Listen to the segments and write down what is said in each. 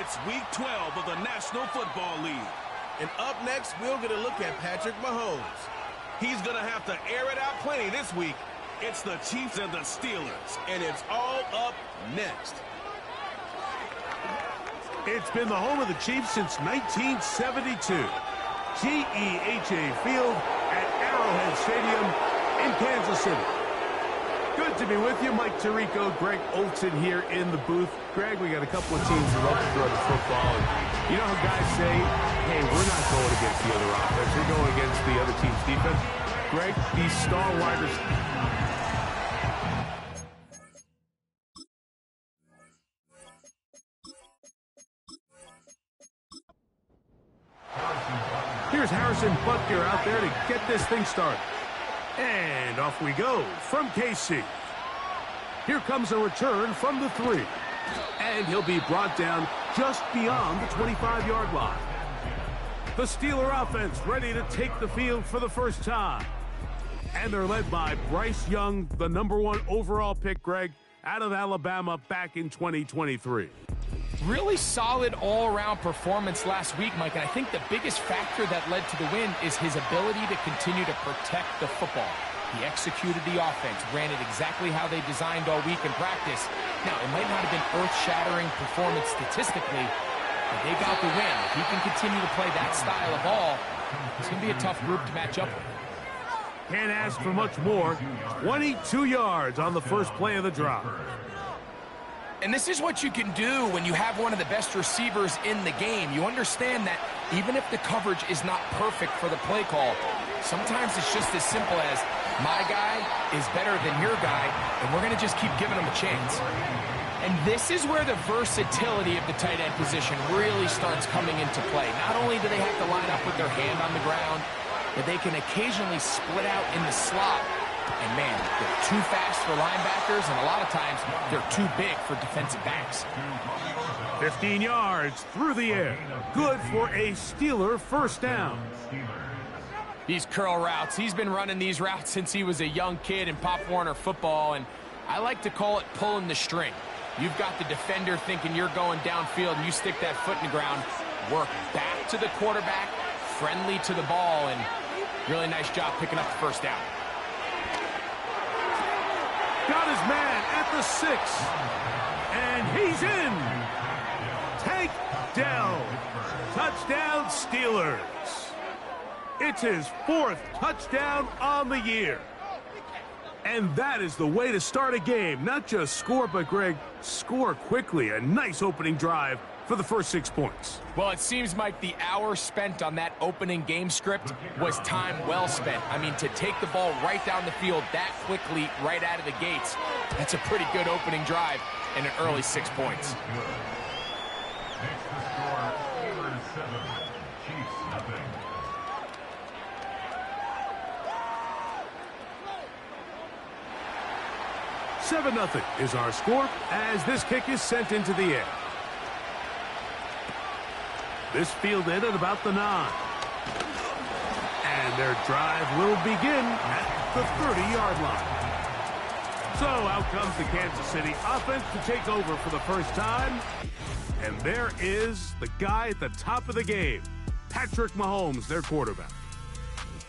It's Week 12 of the National Football League. And up next, we'll get a look at Patrick Mahomes. He's going to have to air it out plenty this week. It's the Chiefs and the Steelers. And it's all up next. It's been the home of the Chiefs since 1972. GEHA Field at Arrowhead Stadium in Kansas City. Good to be with you. Mike Tirico, Greg Olson here in the booth. Greg, we got a couple of teams that love to throw the football. And you know how guys say, hey, we're not going against the other offense. We're going against the other team's defense. Greg, these star wide receivers. Here's Harrison Butker out there to get this thing started. And off we go from KC. Here comes a return from the 3. And he'll be brought down just beyond the 25-yard line. The Steeler offense ready to take the field for the first time. And they're led by Bryce Young, the #1 overall pick, Greg, out of Alabama back in 2023. Really solid all-around performance last week, Mike, and I think the biggest factor that led to the win is his ability to continue to protect the football. He executed the offense, ran it exactly how they designed all week in practice. Now, it might not have been earth-shattering performance statistically, but they got the win. If he can continue to play that style of ball, it's going to be a tough group to match up with. Can't ask for much more. 22 yards on the first play of the drive. And this is what you can do when you have one of the best receivers in the game. You understand that even if the coverage is not perfect for the play call, sometimes it's just as simple as, my guy is better than your guy, and we're going to just keep giving him a chance. And this is where the versatility of the tight end position really starts coming into play. Not only do they have to line up with their hand on the ground, but they can occasionally split out in the slot. And man, they're too fast for linebackers, and a lot of times they're too big for defensive backs. 15 yards through the air. Good for a Steeler first down. These curl routes, he's been running these routes since he was a young kid in Pop Warner football, and I like to call it pulling the string. You've got the defender thinking you're going downfield, and you stick that foot in the ground, work back to the quarterback, friendly to the ball, and really nice job picking up the first down. Got his man at the 6. And he's in. Tank Dell. Touchdown Steelers. It's his 4th touchdown on the year. And that is the way to start a game. Not just score, but, Greg, score quickly. A nice opening drive for the first 6 points. Well, it seems like the hour spent on that opening game script was time well spent. I mean, to take the ball right down the field that quickly right out of the gates, that's a pretty good opening drive and an early 6 points. Next to score, Steelers 7, Chiefs nothing. Seven 0 is our score as this kick is sent into the air. This fielded at about the 9. And their drive will begin at the 30-yard line. So out comes the Kansas City offense to take over for the first time. And there is the guy at the top of the game, Patrick Mahomes, their quarterback.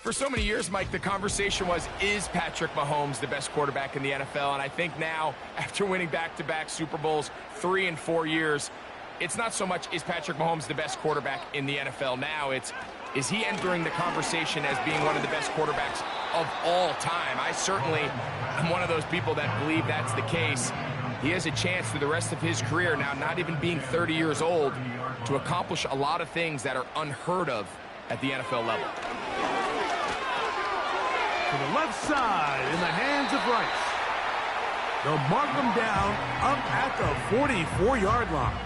For so many years, Mike, the conversation was, is Patrick Mahomes the best quarterback in the NFL? And I think now, after winning back-to-back Super Bowls 3 and 4 years, it's not so much, is Patrick Mahomes the best quarterback in the NFL now? It's, is he entering the conversation as being one of the best quarterbacks of all time? I certainly am one of those people that believe that's the case. He has a chance through the rest of his career, now not even being 30 years old, to accomplish a lot of things that are unheard of at the NFL level. To the left side in the hands of Rice. They'll mark him down up at the 44-yard line.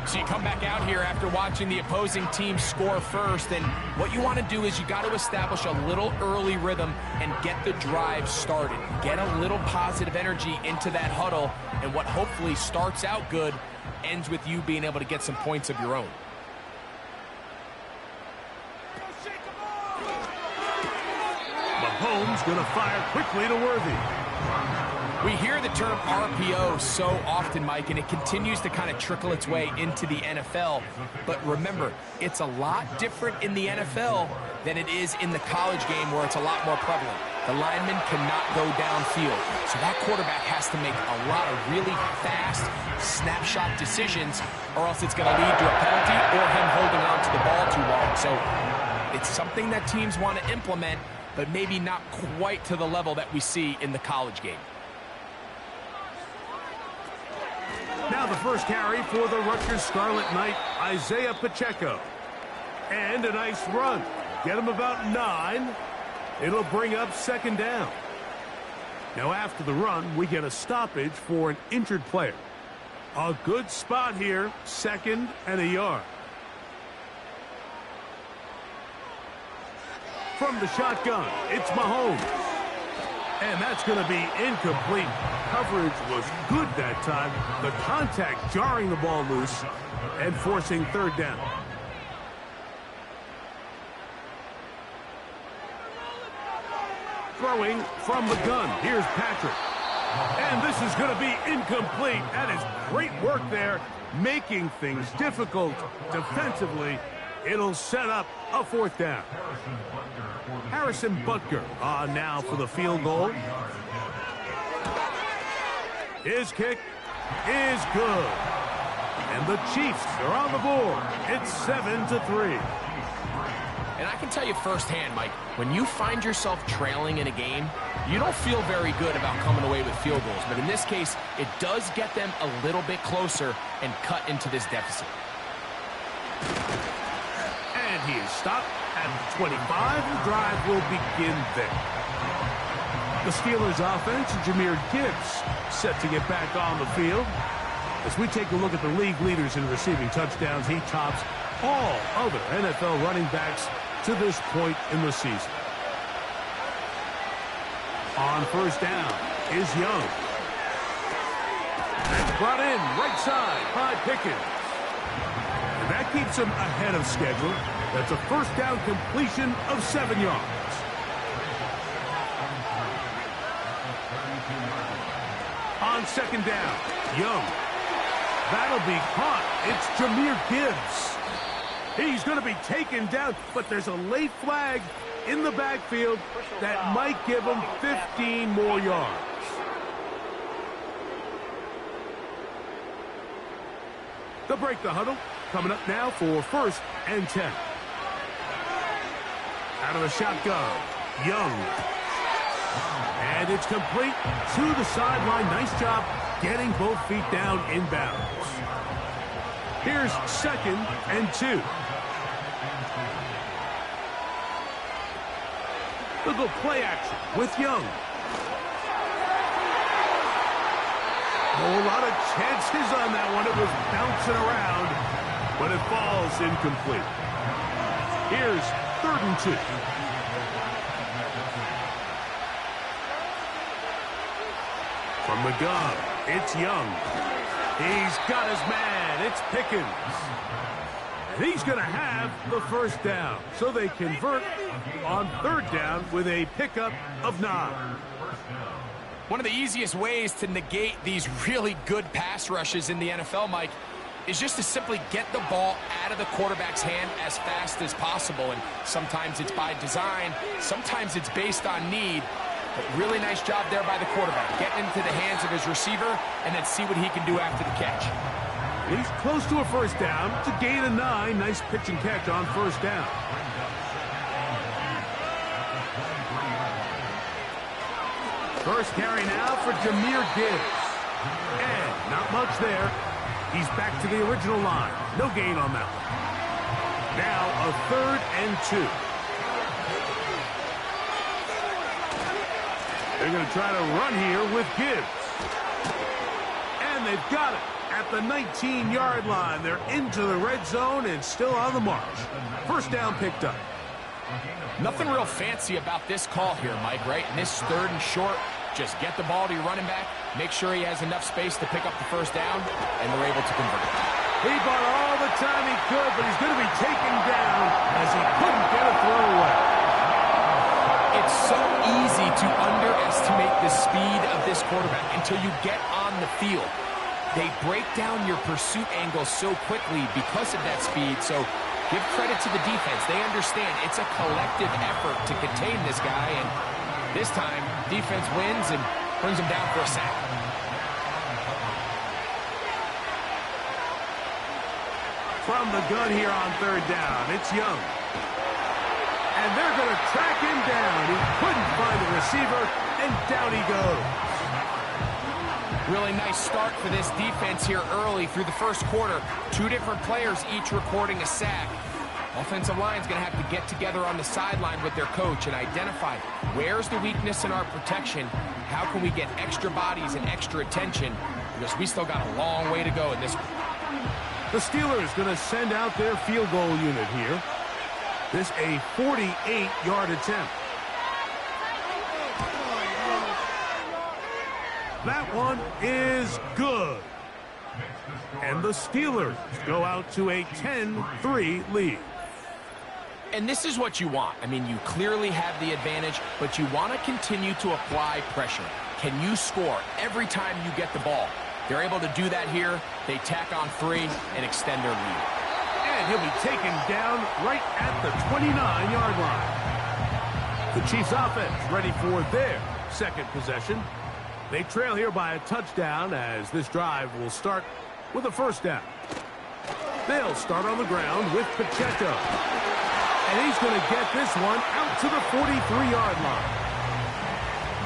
So you come back out here after watching the opposing team score first, and what you want to do is you got to establish a little early rhythm and get the drive started. Get a little positive energy into that huddle, and what hopefully starts out good ends with you being able to get some points of your own. Mahomes going to fire quickly to Worthy. We hear the term RPO so often, Mike, and it continues to kind of trickle its way into the NFL. But remember, it's a lot different in the NFL than it is in the college game where it's a lot more prevalent. The lineman cannot go downfield, so that quarterback has to make a lot of really fast snapshot decisions, or else it's going to lead to a penalty or him holding on to the ball too long. So it's something that teams want to implement, but maybe not quite to the level that we see in the college game. Now the first carry for the Rutgers Scarlet Knight, Isaiah Pacheco. And a nice run. Get him about 9. It'll bring up second down. Now after the run, we get a stoppage for an injured player. A good spot here, 2nd and a yard. From the shotgun, it's Mahomes. And that's going to be incomplete. Coverage was good that time. The contact jarring the ball loose and forcing third down. Throwing from the gun. Here's Patrick. And this is going to be incomplete. That is great work there, making things difficult defensively. It'll set up a 4th down. Harrison Butker on now for the field goal. His kick is good. And the Chiefs are on the board. It's 7-3. And I can tell you firsthand, Mike, when you find yourself trailing in a game, you don't feel very good about coming away with field goals. But in this case, it does get them a little bit closer and cut into this deficit. And he is stopped at the 25. The drive will begin there. The Steelers offense, Jahmyr Gibbs, set to get back on the field. As we take a look at the league leaders in receiving touchdowns, he tops all other NFL running backs to this point in the season. On first down is Young. And brought in right side by Pickens. And that keeps him ahead of schedule. That's a first down completion of 7 yards. On second down, Young. That'll be caught. It's Jahmyr Gibbs. He's going to be taken down, but there's a late flag in the backfield that might give him 15 more yards. They'll break the huddle. Coming up now for 1st and 10. Out of the shotgun, Young. And it's complete to the sideline. Nice job getting both feet down inbounds. Here's 2nd and 2. They'll go play action with Young. Oh, a lot of chances on that one. It was bouncing around, but it falls incomplete. Here's 3rd and 2. From the gun, it's Young. He's got his man. It's Pickens. And he's going to have the first down. So they convert on 3rd down with a pickup of 9. One of the easiest ways to negate these really good pass rushes in the NFL, Mike, is just to simply get the ball out of the quarterback's hand as fast as possible. And sometimes it's by design, sometimes it's based on need. But really nice job there by the quarterback. Getting into the hands of his receiver and then see what he can do after the catch. He's close to a first down. It's a gain of 9. Nice pitch and catch on first down. First carry now for Jahmyr Gibbs. And not much there. He's back to the original line. No gain on that one. Now a 3rd and 2. They're going to try to run here with Gibbs. And they've got it at the 19-yard line. They're into the red zone and still on the march. First down picked up. Nothing real fancy about this call here, Mike, right? In this 3rd and short, just get the ball to your running back, make sure he has enough space to pick up the first down, and they're able to convert it. He bought all the time he could, but he's going to be taken down as he couldn't get a throw away. It's so easy to underestimate the speed of quarterback until you get on the field. They break down your pursuit angles so quickly because of that speed, so give credit to the defense. They understand it's a collective effort to contain this guy, and this time, defense wins and brings him down for a sack. From the gun here on third down, it's Young. And they're going to track him down. He couldn't find a receiver, and down he goes. Really nice start for this defense here early through the first quarter. Two different players each recording a sack. Offensive line's going to have to get together on the sideline with their coach and identify where's the weakness in our protection, how can we get extra bodies and extra attention, because we still got a long way to go in this one. The Steelers going to send out their field goal unit here. This a 48-yard attempt. That one is good. And the Steelers go out to a 10-3 lead. And this is what you want. I mean, you clearly have the advantage, but you want to continue to apply pressure. Can you score every time you get the ball? They're able to do that here. They tack on 3 and extend their lead. And he'll be taken down right at the 29-yard line. The Chiefs offense ready for their second possession. They trail here by a touchdown as this drive will start with a first down. They'll start on the ground with Pacheco. And he's going to get this one out to the 43-yard line.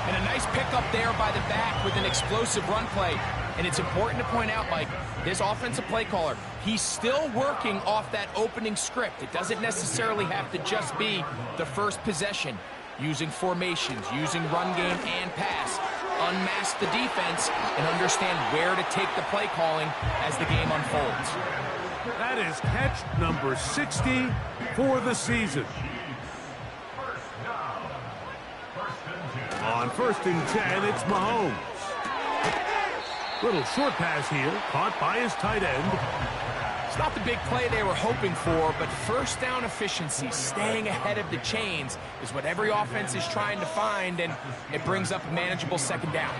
And a nice pickup there by the back with an explosive run play. And it's important to point out, Mike, this offensive play caller, he's still working off that opening script. It doesn't necessarily have to just be the first possession. Using formations, using run game and pass. Unmask the defense and understand where to take the play calling as the game unfolds. That is catch number 60 for the season. On 1st and 10, it's Mahomes. Little short pass here, caught by his tight end. It's not the big play they were hoping for, but first down efficiency, staying ahead of the chains, is what every offense is trying to find, and it brings up a manageable second down.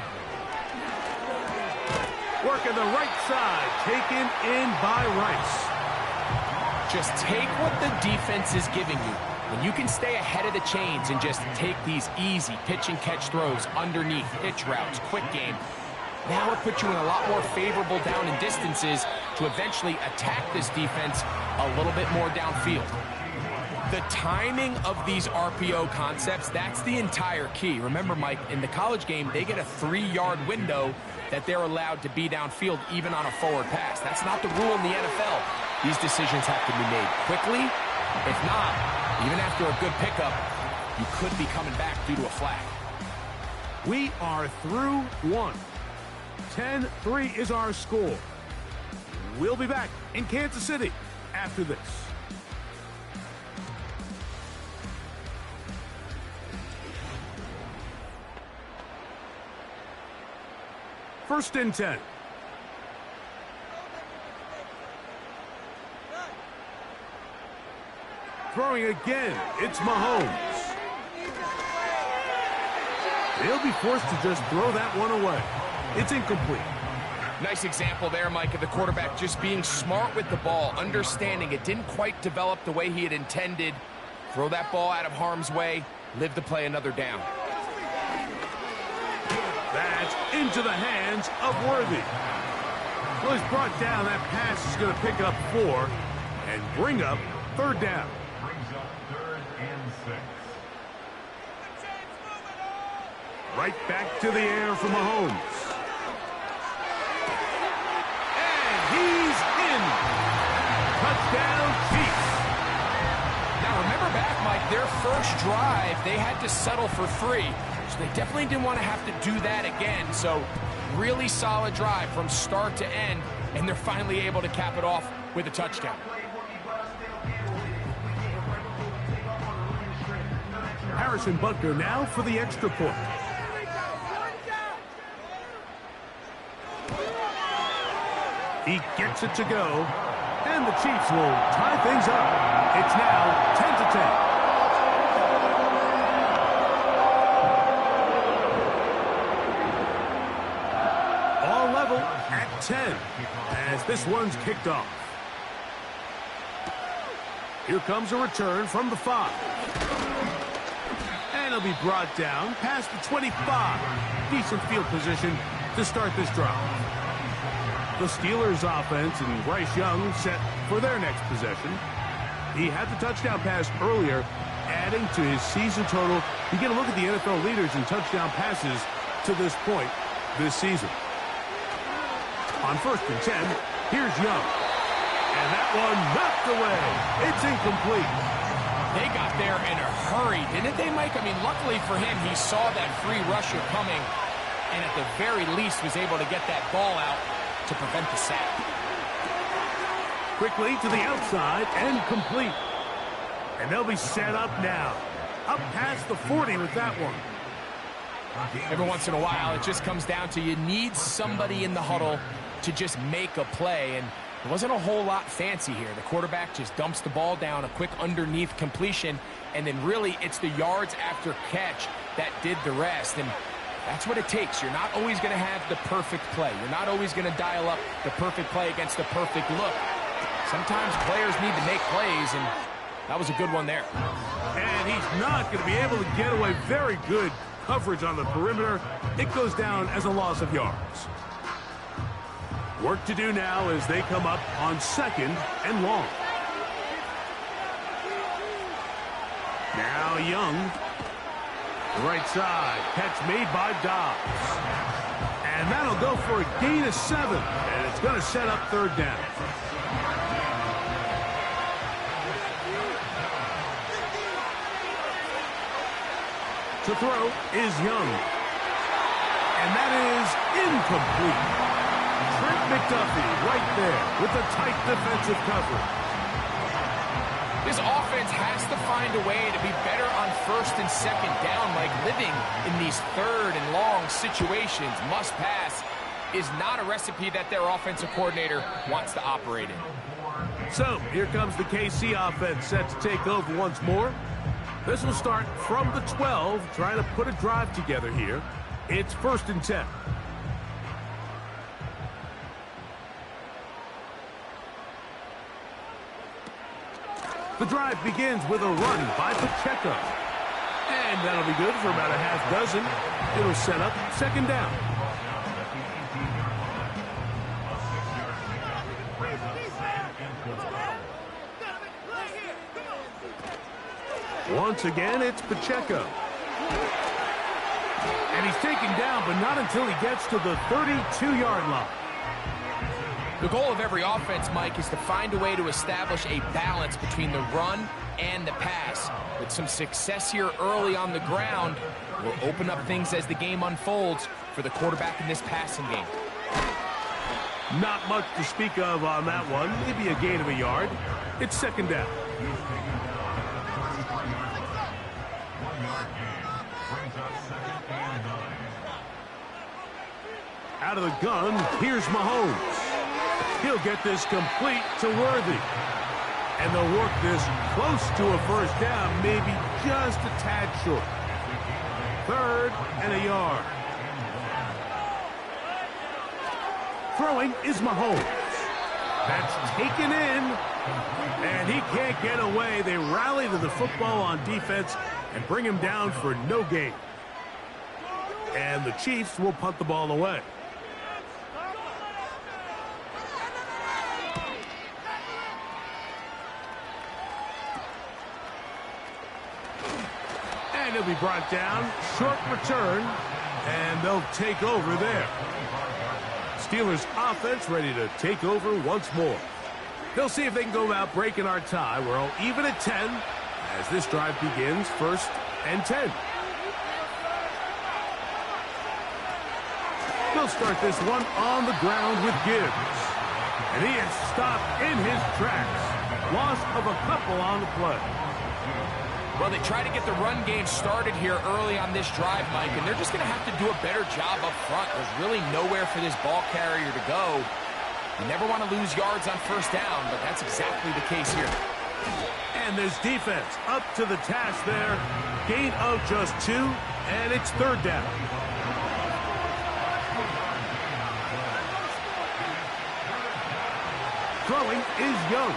Working the right side, taken in by Rice. Just take what the defense is giving you. When you can stay ahead of the chains and just take these easy pitch and catch throws underneath, hitch routes, quick game, now it puts you in a lot more favorable down and distances to eventually attack this defense a little bit more downfield. The timing of these RPO concepts, that's the entire key. Remember, Mike, in the college game, they get a 3-yard window that they're allowed to be downfield even on a forward pass. That's not the rule in the NFL. These decisions have to be made quickly. If not, even after a good pickup, you could be coming back due to a flag. We are through one. 10-3 is our score. We'll be back in Kansas City after this. First and 10. Throwing again, it's Mahomes. They'll be forced to just throw that one away. It's incomplete. Nice example there, Mike, of the quarterback just being smart with the ball, understanding it didn't quite develop the way he had intended. Throw that ball out of harm's way, live to play another down. That's into the hands of Worthy. Well, he's brought down. That pass is going to pick up 4 and bring up third down. Brings up 3rd and 6. Right back to the air for Mahomes. And he's in. Touchdown, Chiefs. Now, remember back, Mike, their first drive, they had to settle for 3. So they definitely didn't want to have to do that again. So really solid drive from start to end, and they're finally able to cap it off with a touchdown. Harrison Butker now for the extra point. He gets it to go, and the Chiefs will tie things up. It's now 10-10. at 10 as this one's kicked off. Here comes a return from the 5. And it'll be brought down past the 25. Decent field position to start this drive. The Steelers offense and Bryce Young set for their next possession. He had the touchdown pass earlier, adding to his season total. You get a look at the NFL leaders in touchdown passes to this point this season. On 1st and 10, here's Young. And that one knocked away. It's incomplete. They got there in a hurry, didn't they, Mike? I mean, luckily for him, he saw that free rusher coming and at the very least was able to get that ball out to prevent the sack. Quickly to the outside and complete. And they'll be set up now. Up past the 40 with that one. Every once in a while, it just comes down to you need somebody in the huddle to just make a play. And it wasn't a whole lot fancy here. The quarterback just dumps the ball down, a quick underneath completion, and then really it's the yards after catch that did the rest. And that's what it takes. You're not always going to have the perfect play. You're not always going to dial up the perfect play against the perfect look. Sometimes players need to make plays, and that was a good one there. And he's not going to be able to get away. Very good coverage on the perimeter. It goes down as a loss of yards. Work to do now as they come up on 2nd and long. Now Young. Right side. Catch made by Dobbs. And that'll go for a gain of 7. And it's going to set up 3rd down. To throw is Young. And that is incomplete. Trent McDuffie right there with a tight defensive coverage. This offense has to find a way to be better on 1st and 2nd down, like living in these 3rd and long situations. Must pass is not a recipe that their offensive coordinator wants to operate in. So here comes the KC offense set to take over once more. This will start from the 12, trying to put a drive together here. It's 1st and 10. The drive begins with a run by Pacheco. And that'll be good for about a half dozen. It'll set up 2nd down. Once again, it's Pacheco. And he's taken down, but not until he gets to the 32-yard line. The goal of every offense, Mike, is to find a way to establish a balance between the run and the pass. With some success here early on the ground, will open up things as the game unfolds for the quarterback in this passing game. Not much to speak of on that one. Maybe a gain of a yard. It's 2nd down. Out of the gun, here's Mahomes. He'll get this complete to Worthy. And they'll work this close to a 1st down, maybe just a tad short. 3rd and a yard. Throwing is Mahomes. That's taken in. And he can't get away. They rally to the football on defense and bring him down for no gain. And the Chiefs will punt the ball away. And he'll be brought down. Short return. And they'll take over there. Steelers offense ready to take over once more. They'll see if they can go about breaking our tie. We're all even at 10 as this drive begins. 1st and 10. They'll start this one on the ground with Gibbs. And he is stopped in his tracks. Loss of a couple on the play. Well, they try to get the run game started here early on this drive, Mike, and they're just going to have to do a better job up front. There's really nowhere for this ball carrier to go. You never want to lose yards on 1st down, but that's exactly the case here. And this defense up to the task there. Gain of just 2, and it's 3rd down. Throwing is Young.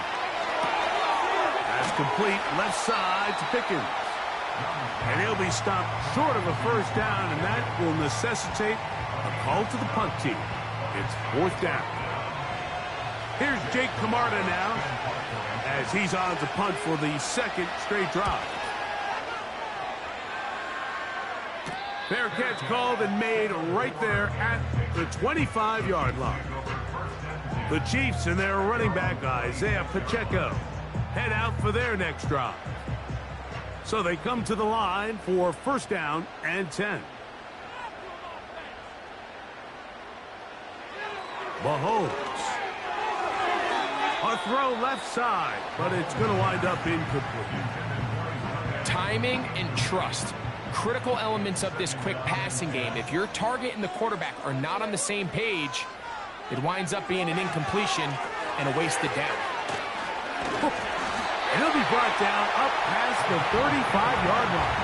That's complete left side to Pickens. And he'll be stopped short of a first down, and that will necessitate a call to the punt team. It's 4th down. Here's Jake Camarda now, as he's on to punt for the 2nd straight drive. Fair catch called and made right there at the 25-yard line. The Chiefs and their running back, Isaiah Pacheco, head out for their next drive. So they come to the line for 1st down and 10. Mahomes. A throw left side, but it's going to wind up incomplete. Timing and trust. Critical elements of this quick passing game. If your target and the quarterback are not on the same page, it winds up being an incompletion and a wasted down. And he'll be brought down up past the 35-yard line.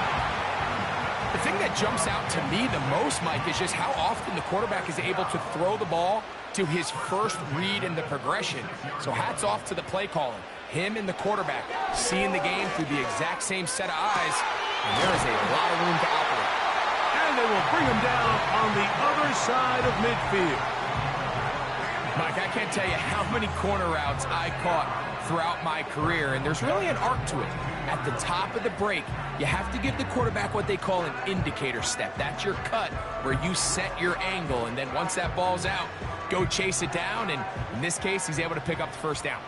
The thing that jumps out to me the most, Mike, is just how often the quarterback is able to throw the ball to his first read in the progression. So hats off to the play calling. Him and the quarterback seeing the game through the exact same set of eyes, and there is a lot of room to operate. And they will bring him down on the other side of midfield. Mike, I can't tell you how many corner routes I caught throughout my career, and there's really an art to it. At the top of the break, you have to give the quarterback what they call an indicator step. That's your cut where you set your angle, and then once that ball's out, go chase it down, and in this case, he's able to pick up the 1st down.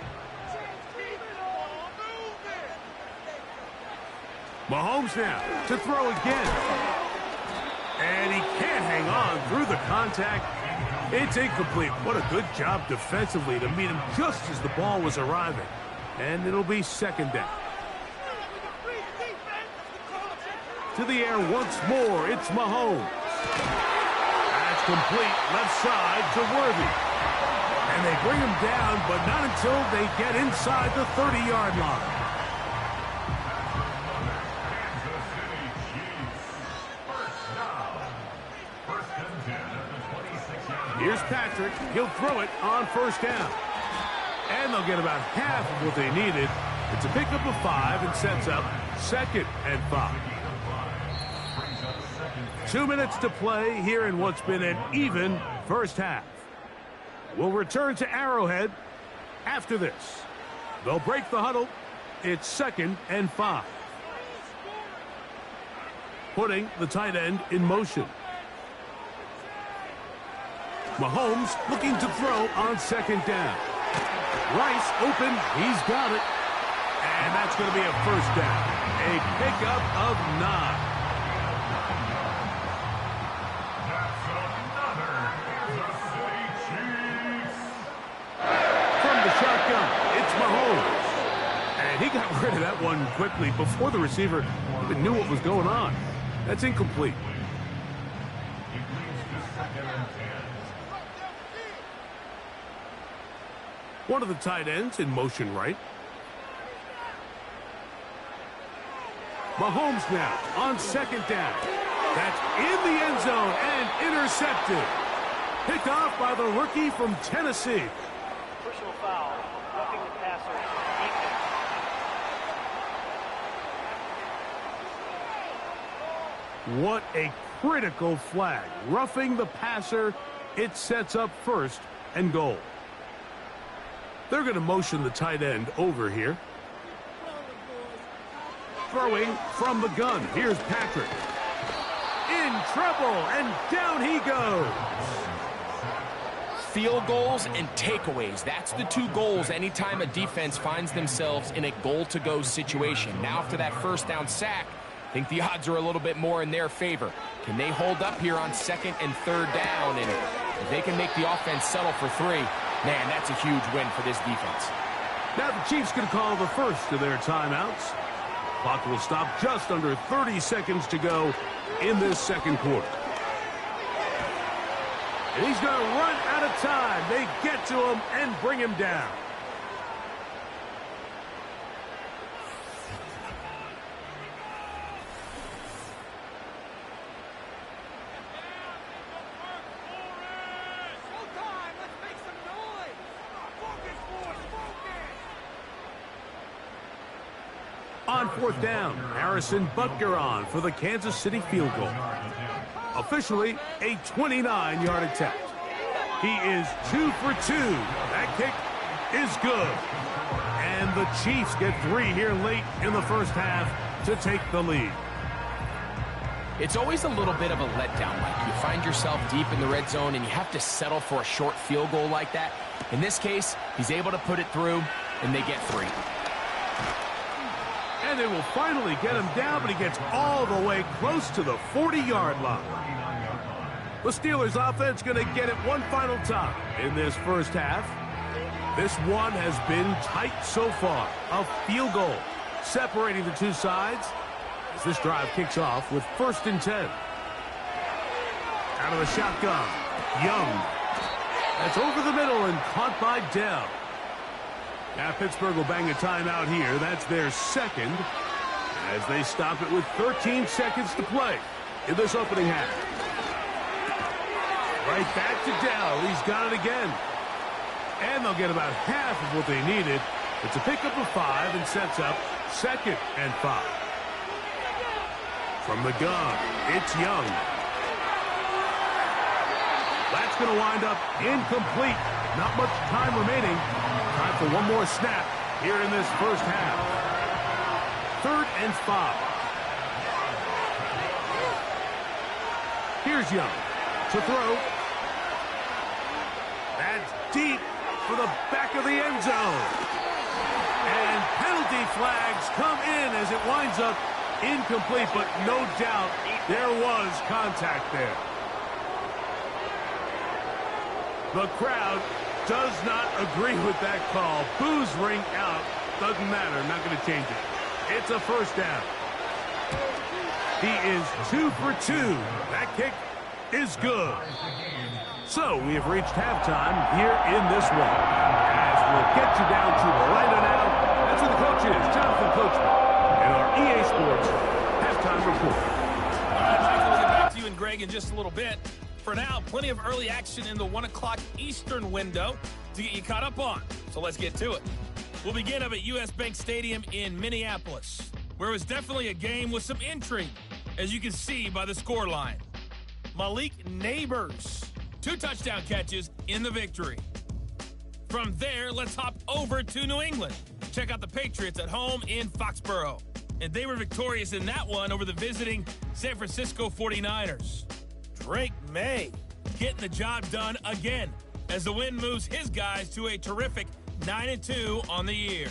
Mahomes now to throw again. And he can't hang on through the contact. It's incomplete. What a good job defensively to meet him just as the ball was arriving. And it'll be 2nd down. To the air once more, it's Mahomes. That's complete left side to Worthy. And they bring him down, but not until they get inside the 30-yard line. Here's Patrick. He'll throw it on 1st down. And they'll get about half of what they needed. It's a pickup of 5 and sets up 2nd and 5. 2 minutes to play here in what's been an even first half. We'll return to Arrowhead after this. They'll break the huddle. It's 2nd and 5. Putting the tight end in motion. Mahomes looking to throw on 2nd down. Rice open. He's got it. And that's going to be a 1st down. A pickup of 9. That's another Kansas City Chiefs. From the shotgun, it's Mahomes. And he got rid of that one quickly before the receiver even knew what was going on. That's incomplete. He leads to 2nd and 10. One of the tight ends in motion right. Mahomes now on 2nd down. That's in the end zone and intercepted. Picked off by the rookie from Tennessee. Personal foul, roughing the passer. Defense. What a critical flag. Roughing the passer. It sets up 1st and goal. They're going to motion the tight end over here. Throwing from the gun. Here's Patrick. In trouble, and down he goes. Field goals and takeaways. That's the 2 goals anytime a defense finds themselves in a goal-to-go situation. Now after that 1st down sack, I think the odds are a little bit more in their favor. Can they hold up here on 2nd and 3rd down? And if they can make the offense settle for 3, man, that's a huge win for this defense. Now the Chiefs going to call the first of their timeouts. Clock will stop just under 30 seconds to go in this 2nd quarter. And he's going to run out of time. They get to him and bring him down. 4th down. Harrison Butker on for the Kansas City field goal. Officially a 29-yard attempt. He is 2 for 2. That kick is good. And the Chiefs get 3 here late in the first half to take the lead. It's always a little bit of a letdown, Mike. You find yourself deep in the red zone and you have to settle for a short field goal like that. In this case, he's able to put it through, and they get 3. And they will finally get him down, but he gets all the way close to the 40-yard line. The Steelers offense going to get it one final time in this first half. This one has been tight so far. A field goal separating the two sides as this drive kicks off with 1st and 10. Out of the shotgun, Young. That's over the middle and caught by Dell. Now Pittsburgh will bang a timeout here. That's their second as they stop it with 13 seconds to play in this opening half. Right back to Dell. He's got it again. And they'll get about half of what they needed. It's a pickup of 5 and sets up 2nd and 5. From the gun, it's Young. That's going to wind up incomplete. Not much time remaining. Time for one more snap here in this first half. 3rd and 5. Here's Young to throw. That's deep for the back of the end zone. And penalty flags come in as it winds up incomplete, but no doubt there was contact there. The crowd does not agree with that call. Boos ring out. Doesn't matter. Not going to change it. It's a first down. He is 2 for 2. That kick is good. So we have reached halftime here in this one. As we'll get you down to Orlando now. That's where the coach is, Jonathan Coachman, and our EA Sports halftime report. All right, Michael, we'll get back to you and Greg in just a little bit. For now, plenty of early action in the 1 o'clock Eastern window to get you caught up on. So let's get to it. We'll begin up at US Bank Stadium in Minneapolis, where it was definitely a game with some intrigue, as you can see by the scoreline. Malik Neighbors, 2 touchdown catches in the victory. From there, let's hop over to New England. Check out the Patriots at home in Foxborough. And they were victorious in that one over the visiting San Francisco 49ers. Drake May getting the job done again as the win moves his guys to a terrific 9-2 on the year.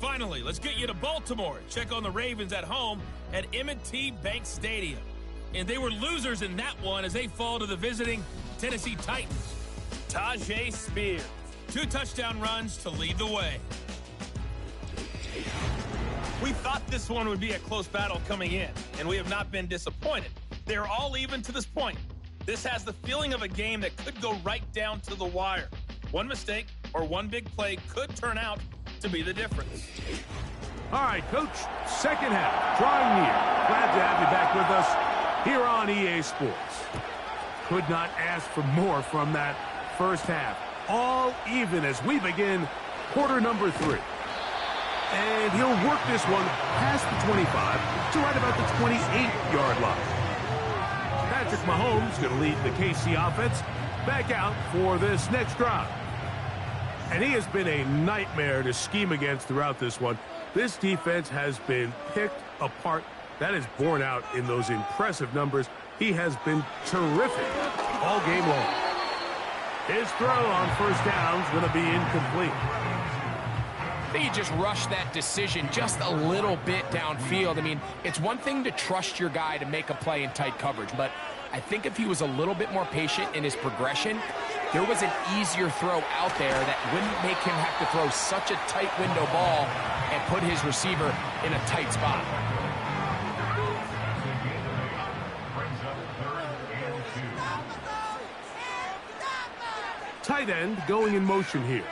Finally, let's get you to Baltimore. Check on the Ravens at home at M&T Bank Stadium. And they were losers in that one as they fall to the visiting Tennessee Titans. Tajay Spears, 2 touchdown runs to lead the way. We thought this one would be a close battle coming in, and we have not been disappointed. They're all even to this point. This has the feeling of a game that could go right down to the wire. One mistake or one big play could turn out to be the difference. All right, Coach, second half, drawing near. Glad to have you back with us here on EA Sports. Could not ask for more from that first half. All even as we begin quarter number 3. And he'll work this one past the 25 to right about the 28-yard line. Patrick Mahomes going to lead the KC offense back out for this next drive. And he has been a nightmare to scheme against throughout this one. This defense has been picked apart. That is borne out in those impressive numbers. He has been terrific all game long. His throw on first down is going to be incomplete. I think he just rushed that decision just a little bit downfield. I mean, it's one thing to trust your guy to make a play in tight coverage, but I think if he was a little bit more patient in his progression, there was an easier throw out there that wouldn't make him have to throw such a tight window ball and put his receiver in a tight spot. Tight end going in motion here.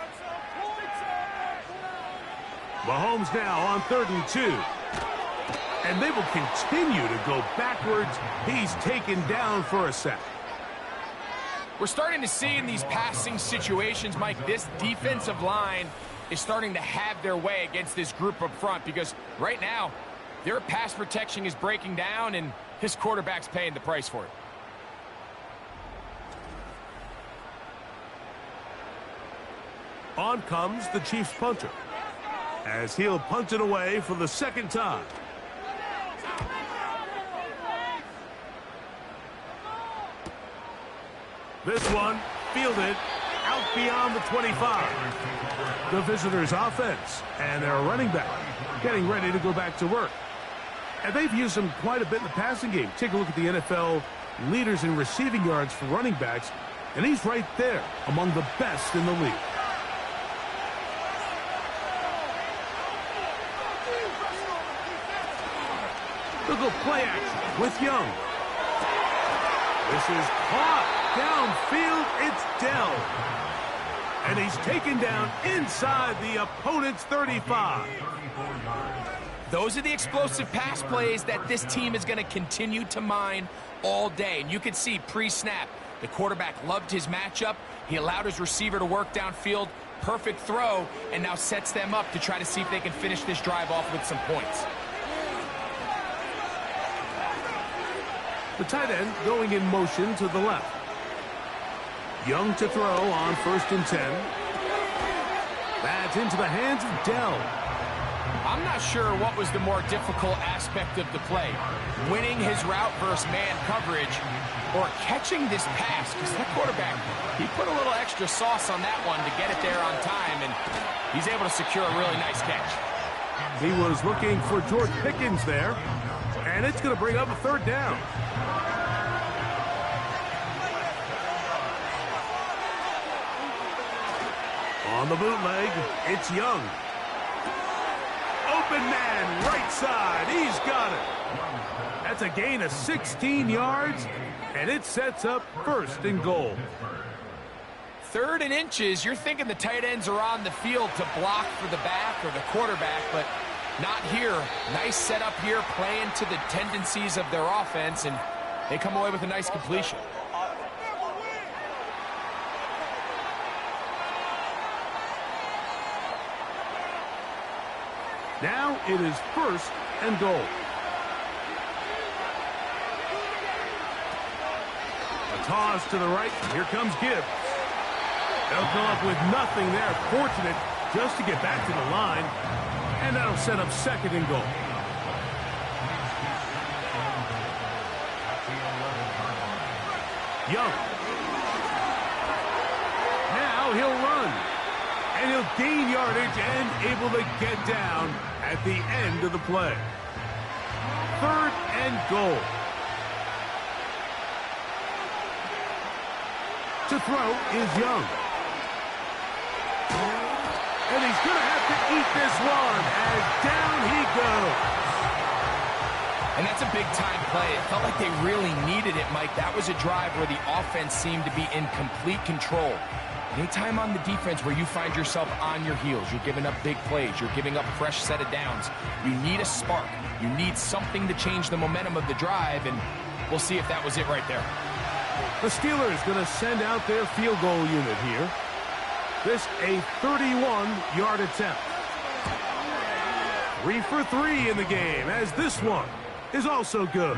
Mahomes now on 3rd and 2. And they will continue to go backwards. He's taken down for a sack. We're starting to see in these passing situations, Mike, this defensive line is starting to have their way against this group up front, because right now, their pass protection is breaking down, and his quarterback's paying the price for it. On comes the Chiefs punter, as he'll punt it away for the second time. This one fielded out beyond the 25. The visitors' offense and their running back getting ready to go back to work. And they've used him quite a bit in the passing game. Take a look at the NFL leaders in receiving yards for running backs, and he's right there among the best in the league. Look at play action with Young. This is caught downfield. It's Dell. And he's taken down inside the opponent's 35. Those are the explosive pass plays that this team is going to continue to mine all day. And you can see pre-snap, the quarterback loved his matchup. He allowed his receiver to work downfield. Perfect throw, and now sets them up to try to see if they can finish this drive off with some points. The tight end going in motion to the left. Young to throw on 1st and 10. That's into the hands of Dell. I'm not sure what was the more difficult aspect of the play. Winning his route versus man coverage, or catching this pass, because that quarterback, he put a little extra sauce on that one to get it there on time, and he's able to secure a really nice catch. He was looking for George Pickens there, and it's going to bring up a 3rd down. On the bootleg, it's Young. Open man, right side. He's got it. That's a gain of 16 yards, and it sets up 1st and goal. 3rd and inches, you're thinking the tight ends are on the field to block for the back or the quarterback, but not here. Nice setup here, playing to the tendencies of their offense, and they come away with a nice completion. Now it is 1st and goal. A toss to the right. Here comes Gibbs. They'll come up with nothing there. Fortunate just to get back to the line. And that'll set up 2nd and goal. Young. Now he'll run. And he'll gain yardage and able to get down at the end of the play. 3rd and goal. To throw is Young. And he's going to have to eat this one as down he goes. And that's a big-time play. It felt like they really needed it, Mike. That was a drive where the offense seemed to be in complete control. Anytime on the defense where you find yourself on your heels, you're giving up big plays, you're giving up fresh set of downs, you need a spark. You need something to change the momentum of the drive, and we'll see if that was it right there. The Steelers going to send out their field goal unit here. This a 31-yard attempt. 3 for 3 in the game, as this one is also good.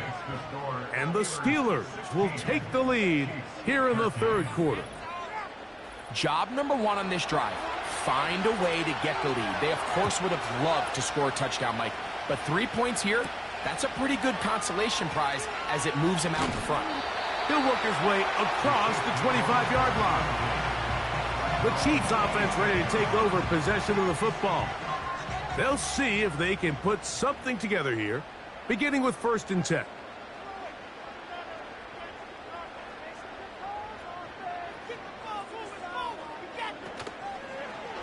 And the Steelers will take the lead here in the 3rd quarter. Job number 1 on this drive, find a way to get the lead. They, of course, would have loved to score a touchdown, Mike. But 3 points here, that's a pretty good consolation prize as it moves him out in front. He'll work his way across the 25-yard line. The Chiefs offense ready to take over possession of the football. They'll see if they can put something together here, beginning with 1st and 10.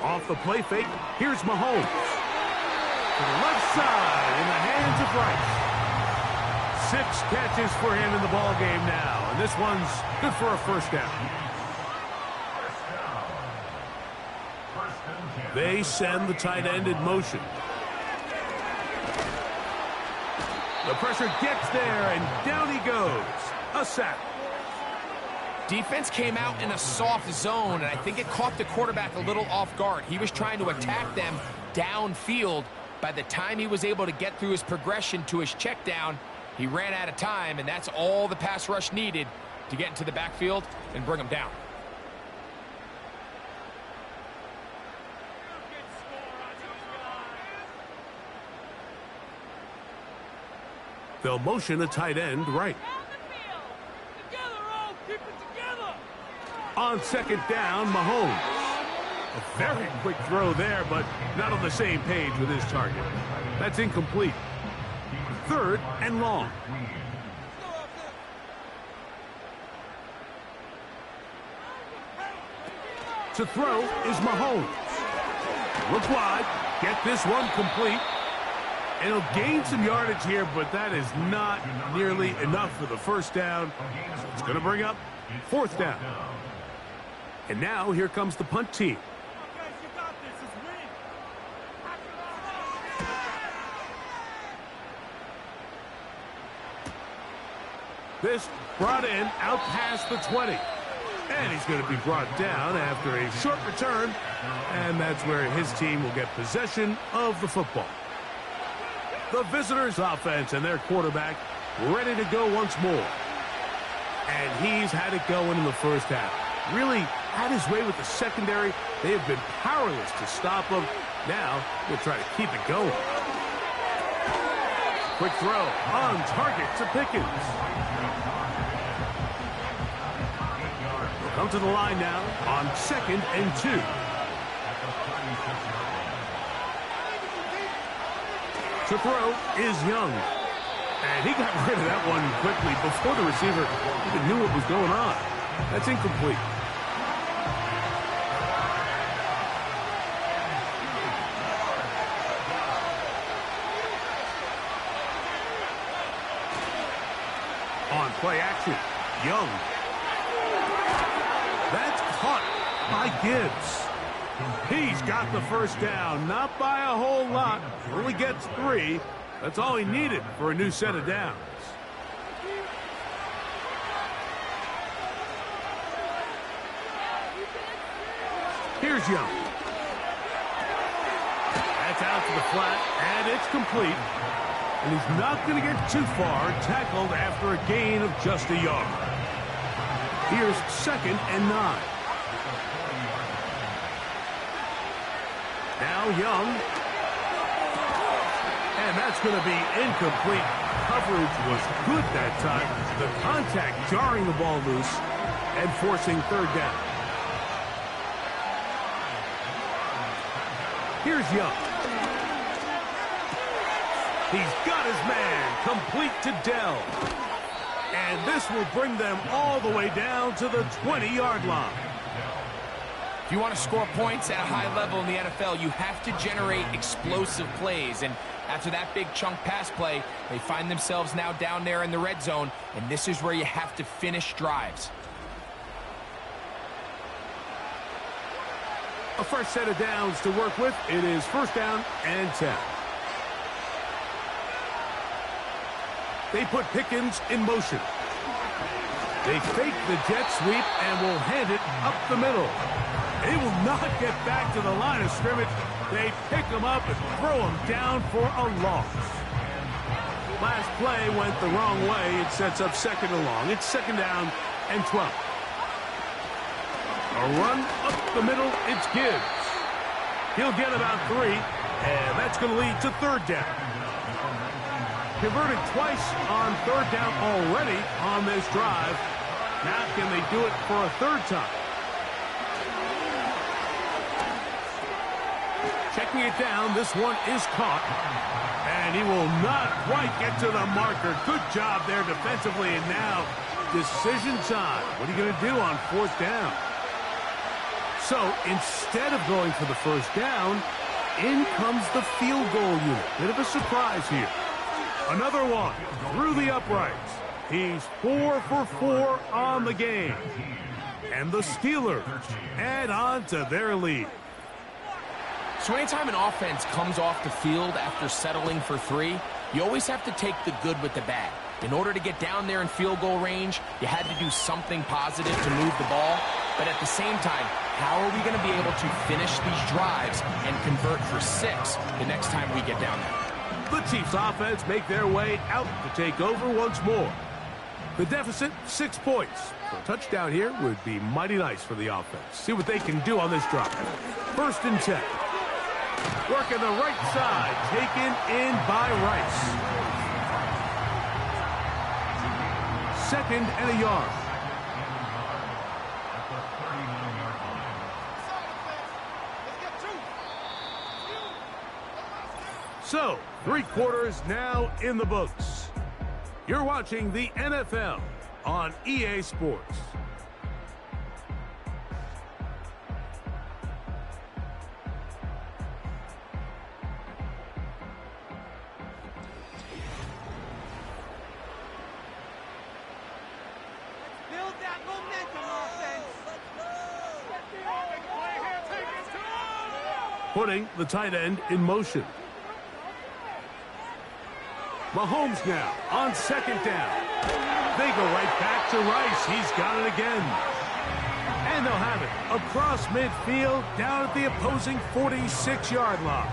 Off the play fake, here's Mahomes. To the left side in the hands of Rice. 6 catches for him in the ball game now, and this one's good for a 1st down. They send the tight end in motion. The pressure gets there, and down he goes. A sack. Defense came out in a soft zone, and I think it caught the quarterback a little off guard. He was trying to attack them downfield. By the time he was able to get through his progression to his check down, he ran out of time, and that's all the pass rush needed to get into the backfield and bring him down. They'll motion a tight end right. On second down, Mahomes. A very quick throw there, but not on the same page with his target. That's incomplete. Third and long. To throw is Mahomes. Look wide. Get this one complete. And he'll gain some yardage here, but that is not nearly enough for the first down. So it's going to bring up fourth down. And now here comes the punt team. This brought in out past the 20. And he's going to be brought down after a short return. And that's where his team will get possession of the football. The visitors' offense and their quarterback ready to go once more. And he's had it going in the first half. Really had his way with the secondary. They have been powerless to stop him. Now he'll try to keep it going. Quick throw on target to Pickens. He'll come to the line now on 2nd and 2. To throw is Young. And he got rid of that one quickly before the receiver even knew what was going on. That's incomplete. On play action, Young. That's caught by Gibbs. He's got the first down, not by a whole lot. He only gets 3. That's all he needed for a new set of downs. Here's Young. That's out to the flat, and it's complete. And he's not going to get too far, tackled after a gain of just a yard. Here's 2nd and 9. Now Young. And that's going to be incomplete. Coverage was good that time. The contact jarring the ball loose and forcing third down. Here's Young. He's got his man complete to Dell. And this will bring them all the way down to the 20-yard line. If you want to score points at a high level in the NFL, you have to generate explosive plays. And after that big chunk pass play, they find themselves now down there in the red zone. And this is where you have to finish drives. A fresh set of downs to work with. It is first down and 10. They put Pickens in motion. They fake the jet sweep and will hand it up the middle. They will not get back to the line of scrimmage. They pick him up and throw him down for a loss. Last play went the wrong way. It sets up 2nd and long. It's 2nd down and 12. A run up the middle. It's Gibbs. He'll get about 3, and that's going to lead to third down. Converted twice on third down already on this drive. Now can they do it for a third time? Checking it down, this one is caught. And he will not quite get to the marker. Good job there defensively, and now decision time. What are you going to do on fourth down? So instead of going for the first down, in comes the field goal unit. Bit of a surprise here. Another one through the uprights. He's 4 for 4 on the game. And the Steelers add on to their lead. So anytime an offense comes off the field after settling for 3, you always have to take the good with the bad. In order to get down there in field goal range, you had to do something positive to move the ball. But at the same time, how are we going to be able to finish these drives and convert for 6 the next time we get down there? The Chiefs offense make their way out to take over once more. The deficit, 6 points. A touchdown here would be mighty nice for the offense. See what they can do on this drive. 1st and 10. Working the right side, taken in by Rice. 2nd and a yard. So, 3 quarters now in the books. You're watching the NFL on EA Sports. Build that momentum, offense. Putting the tight end in motion. Mahomes now on 2nd down. They go right back to Rice. He's got it again. And they'll have it across midfield down at the opposing 46-yard line.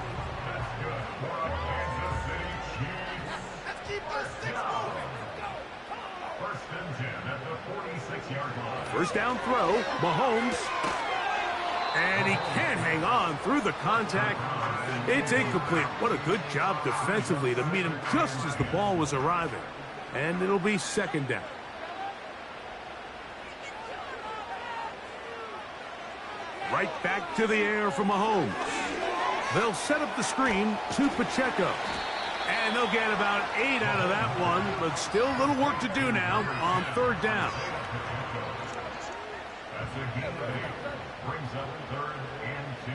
Let's keep those 6 moving. 1st and 10 at the 46-yard line. 1st down throw, Mahomes. And he can't hang on through the contact. It's incomplete. What a good job defensively to meet him just as the ball was arriving. And it'll be 2nd down. Right back to the air for Mahomes. They'll set up the screen to Pacheco. And they'll get about 8 out of that one, but still a little work to do now on 3rd down. That's a gain of 8. Brings up 3rd and 2.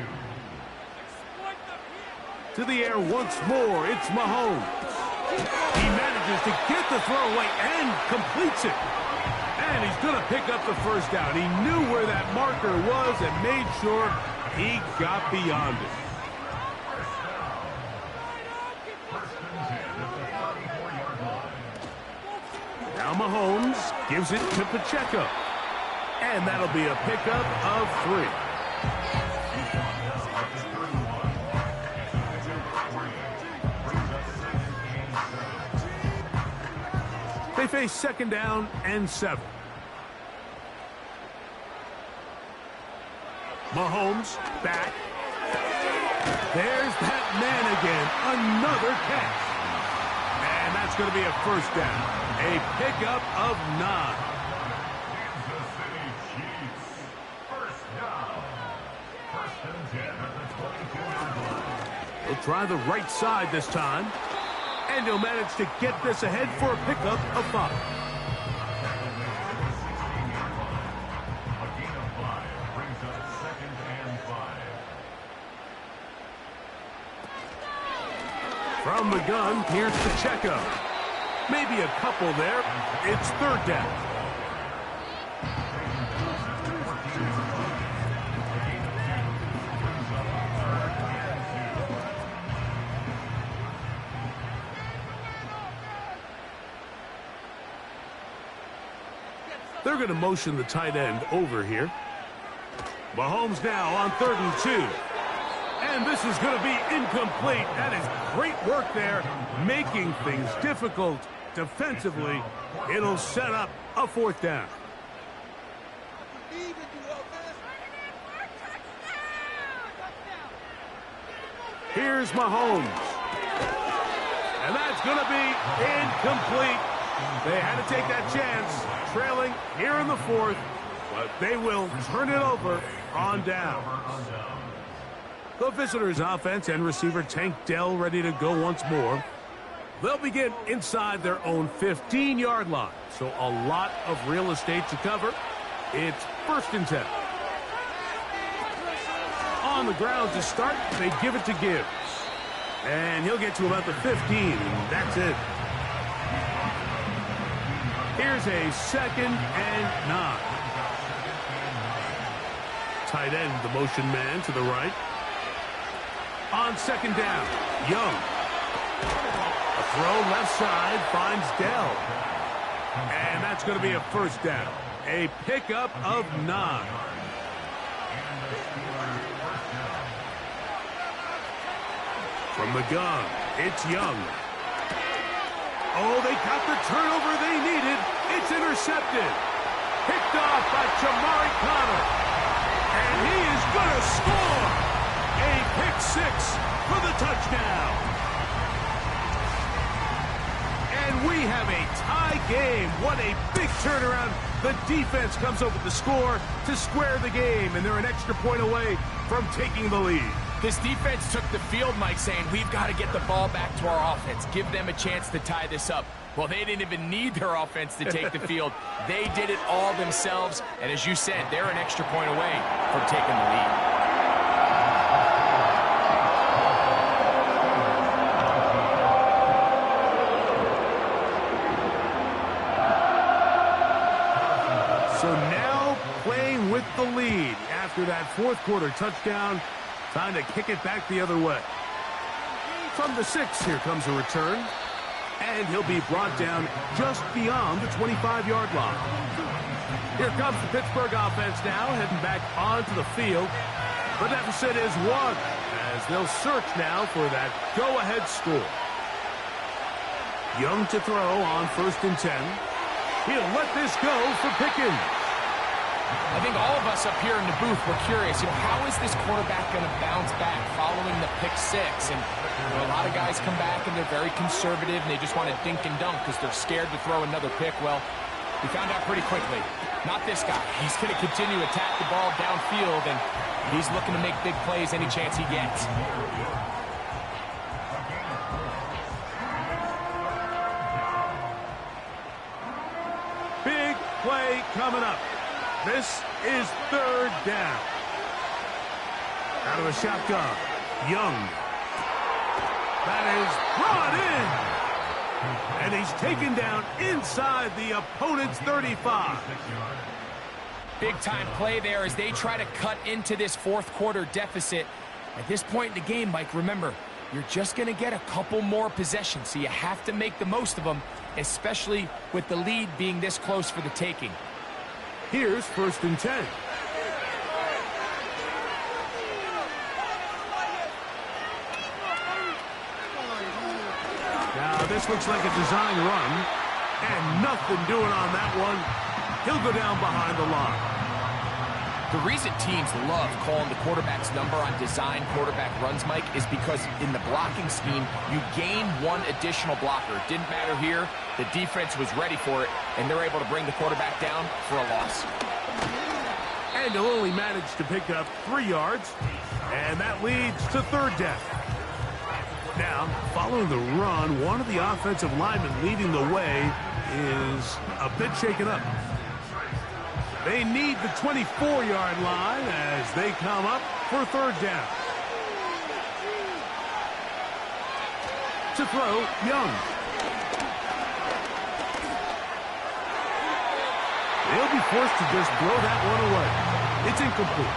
To the air once more, it's Mahomes. He manages to get the throw away and completes it. And he's going to pick up the 1st down. He knew where that marker was and made sure he got beyond it. 1st and 10 at the 34-yard line. Now Mahomes gives it to Pacheco. And that'll be a pickup of 3. They face 2nd down and 7. Mahomes back. There's that man again. Another catch. And that's going to be a 1st down. A pickup of 9. Kansas City Chiefs. 1st down. 1st and 10 at the 22-yard line. He'll try the right side this time. And he'll manage to get this ahead for a pickup of 5. A gain of 5 brings up 2nd and 5. From the gun, here's Pacheco. Maybe a couple there. It's 3rd down. They're going to motion the tight end over here. Mahomes now on 3rd and 2. And this is going to be incomplete. That is great work there, making things difficult defensively. It'll set up a 4th down. Here's Mahomes. And that's going to be incomplete. They had to take that chance, trailing here in the 4th, but they will turn it over on down. The visitors' offense and receiver Tank Dell ready to go once more. They'll begin inside their own 15-yard line, so a lot of real estate to cover. It's 1st and 10. On the ground to start, they give it to Gibbs. And he'll get to about the 15, and that's it. Here's a 2nd and 9. Tight end, the motion man to the right. On 2nd down, Young. A Throw left side finds Dell. And that's going to be a first down. A pickup of 9. From the gun, it's Young. Oh, they got the turnover they needed. It's intercepted. Picked off by Jamari Connor. And he is going to score. A pick 6 for the touchdown. And we have a tie game. What a big turnaround. The defense comes up with the score to square the game, and they're an extra point away from taking the lead. This defense took the field, Mike, saying, we've got to get the ball back to our offense. Give them a chance to tie this up. Well, they didn't even need their offense to take the field. They did it all themselves. And as you said, they're an extra point away from taking the lead. So now playing with the lead after that fourth quarter touchdown. Time to kick it back the other way. From the 6, here comes a return. And he'll be brought down just beyond the 25-yard line. Here comes the Pittsburgh offense now, heading back onto the field. The deficit is 1, as they'll search now for that go-ahead score. Young to throw on 1st and 10. He'll let this go for Pickens. I think all of us up here in the booth were curious, how is this quarterback going to bounce back following the pick 6? And a lot of guys come back and they're very conservative and they just want to dink and dunk because they're scared to throw another pick. Well, we found out pretty quickly. Not this guy. He's going to continue to attack the ball downfield, and he's looking to make big plays any chance he gets. Big play coming up. This is 3rd down. Out of the shotgun, Young. That is brought in. And he's taken down inside the opponent's 35. Big-time play there as they try to cut into this fourth quarter deficit. At this point in the game, Mike, remember, you're just going to get a couple more possessions, so you have to make the most of them, especially with the lead being this close for the taking. Here's 1st and 10. Now, this looks like a design run, and nothing doing on that one. He'll go down behind the line. The reason teams love calling the quarterback's number on design quarterback runs, Mike, is because in the blocking scheme, you gain one additional blocker. It didn't matter here. The defense was ready for it, and they're able to bring the quarterback down for a loss. And he'll only manage to pick up 3 yards, and that leads to 3rd down. Now, following the run, one of the offensive linemen leading the way is a bit shaken up. They need the 24-yard line as they come up for 3rd down. To throw, Young. They'll be forced to just throw that one away. It's incomplete.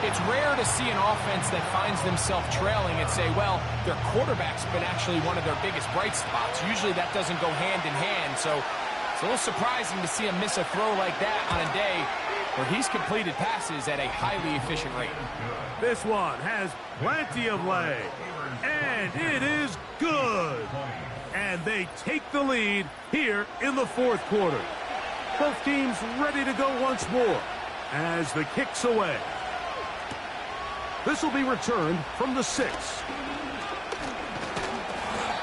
It's rare to see an offense that finds themselves trailing and say, well, their quarterback's been actually one of their biggest bright spots. Usually that doesn't go hand in hand, so it's a little surprising to see him miss a throw like that on a day where he's completed passes at a highly efficient rate. This one has plenty of leg, and it is good. And they take the lead here in the 4th quarter. Both teams ready to go once more as the kick's away. This will be returned from the 6.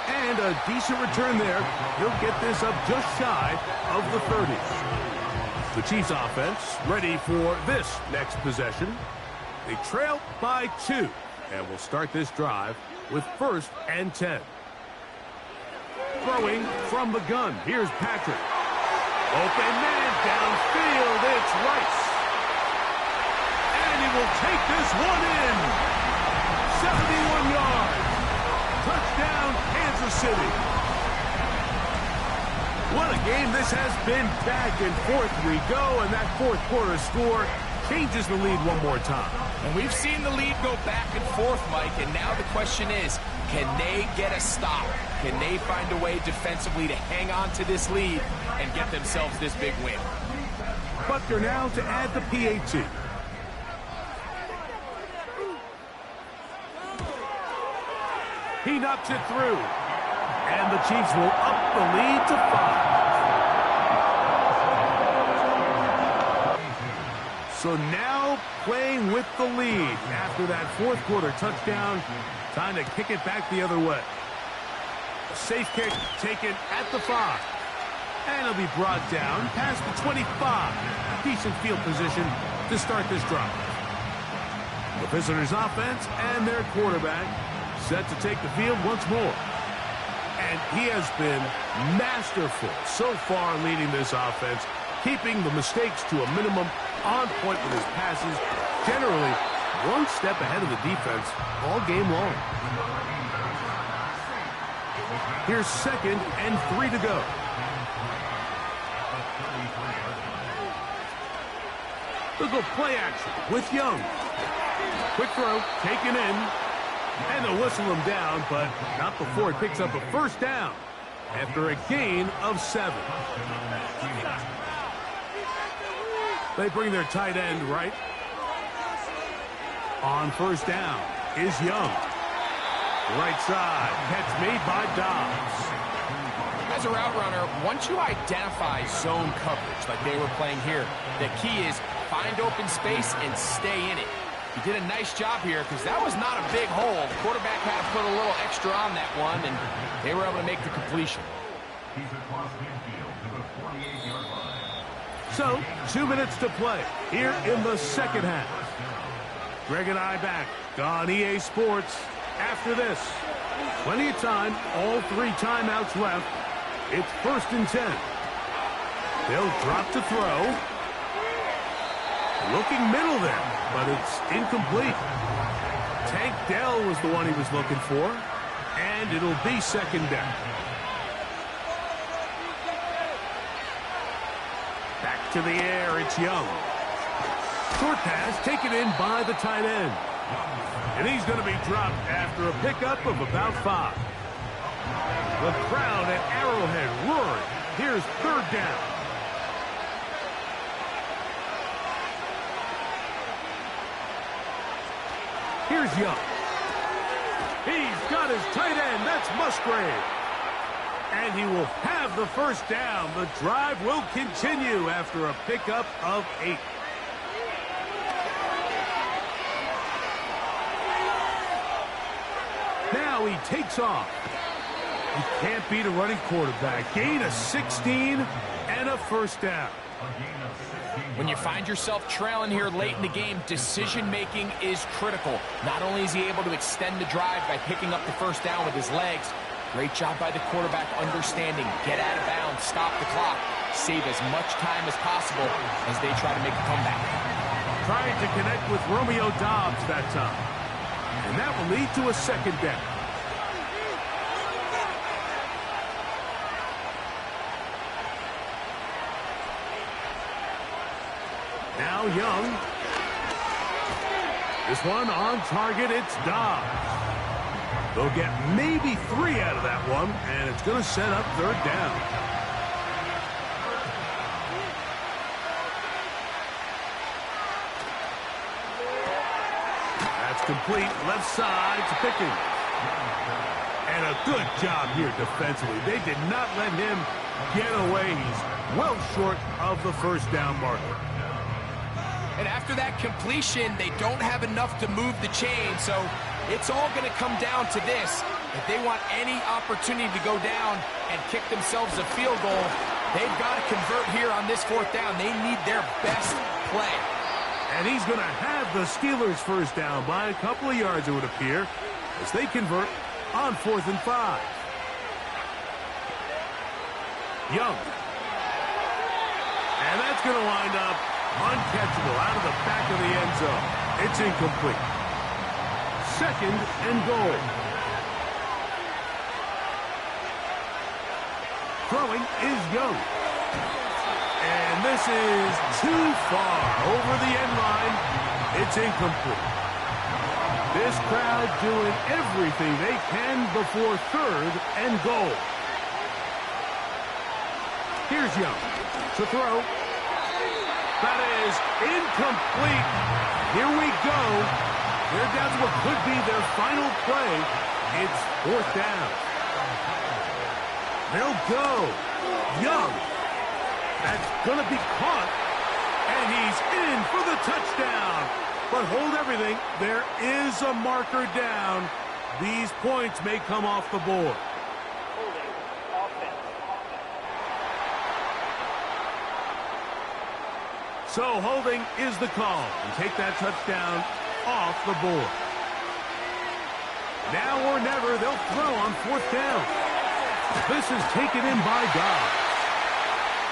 And a decent return there. He'll get this up just shy of the 30s. The Chiefs offense ready for this next possession. They trail by 2. And will start this drive with 1st and 10. Throwing from the gun. Here's Patrick. Open man downfield. It's Rice. And he will take this one in. 71 yards. Touchdown, Kansas City. What a game this has been. Back and forth we go, and that 4th quarter score changes the lead one more time. And we've seen the lead go back and forth, Mike, and now the question is, can they get a stop? Can they find a way defensively to hang on to this lead and get themselves this big win? Butker now to add the PAT. He knocks it through. And the Chiefs will up the lead to 5. So now playing with the lead after that fourth quarter touchdown. Time to kick it back the other way. A safe kick taken at the 5. And it'll be brought down past the 25. Decent field position to start this drive. The visitors' offense and their quarterback set to take the field once more. And he has been masterful so far leading this offense, keeping the mistakes to a minimum, on point with his passes, generally one step ahead of the defense all game long. Here's 2nd and 3 to go. They'll go play action with Young. Quick throw, taken in. And they'll whistle him down, but not before he picks up a first down after a gain of 7. They bring their tight end right. On first down is Young. Right side, catch made by Dobbs. As a route runner, once you identify zone coverage like they were playing here, the key is find open space and stay in it. He did a nice job here because that was not a big hole. The quarterback had to put a little extra on that one, and they were able to make the completion. He's across midfield to the 48-yard line. So, 2 minutes to play here in the second half. Greg and I back on EA Sports. After this, plenty of time, all 3 timeouts left. It's 1st and 10. They'll drop to throw. Looking middle there, but it's incomplete. Tank Dell was the one he was looking for, and it'll be 2nd down. Back to the air, it's Young. Short pass taken in by the tight end. And he's going to be dropped after a pickup of about 5. The crowd at Arrowhead roaring. Here's 3rd down. Here's Young. He's got his tight end. That's Musgrave. And he will have the first down. The drive will continue after a pickup of 8. Now he takes off. You can't beat a running quarterback. Gain of 16 and a first down. When you find yourself trailing here late in the game, decision-making is critical. Not only is he able to extend the drive by picking up the first down with his legs, great job by the quarterback understanding, get out of bounds, stop the clock, save as much time as possible as they try to make a comeback. Trying to connect with Romeo Dobbs that time. And that will lead to a 2nd down. Now Young. This one on target, it's Dobbs. They'll get maybe 3 out of that one, and it's going to set up 3rd down. That's complete, left side to Pickens. And a good job here defensively. They did not let him get away. He's well short of the first down marker. And after that completion, they don't have enough to move the chain, so it's all going to come down to this. If they want any opportunity to go down and kick themselves a field goal, they've got to convert here on this 4th down. They need their best play. And he's going to have the Steelers' first down by a couple of yards, it would appear, as they convert on 4th and 5. Young. And that's going to wind up uncatchable out of the back of the end zone. It's incomplete. 2nd and goal. Throwing is Young. And this is too far over the end line. It's incomplete. This crowd doing everything they can before 3rd and goal. Here's Young to throw. That is incomplete. Here we go. They're down to what could be their final play. It's 4th down. They'll go. Young. That's going to be caught. And he's in for the touchdown. But hold everything. There is a marker down. These points may come off the board. Holding offense. So holding is the call. And take that touchdown off the board. Now or never, they'll throw on 4th down. This is taken in by Dobbs.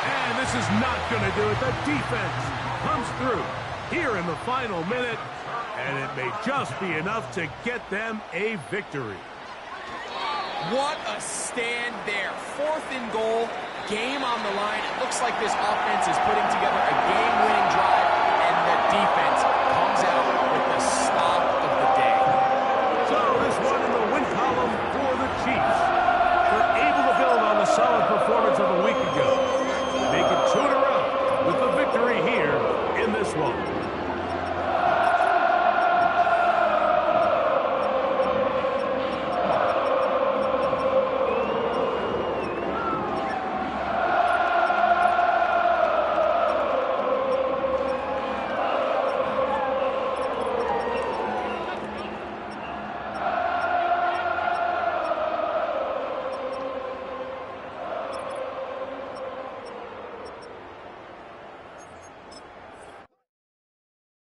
And this is not going to do it. The defense comes through here in the final minute. And it may just be enough to get them a victory. What a stand there. 4th and goal, game on the line. It looks like this offense is putting together a game-winning drive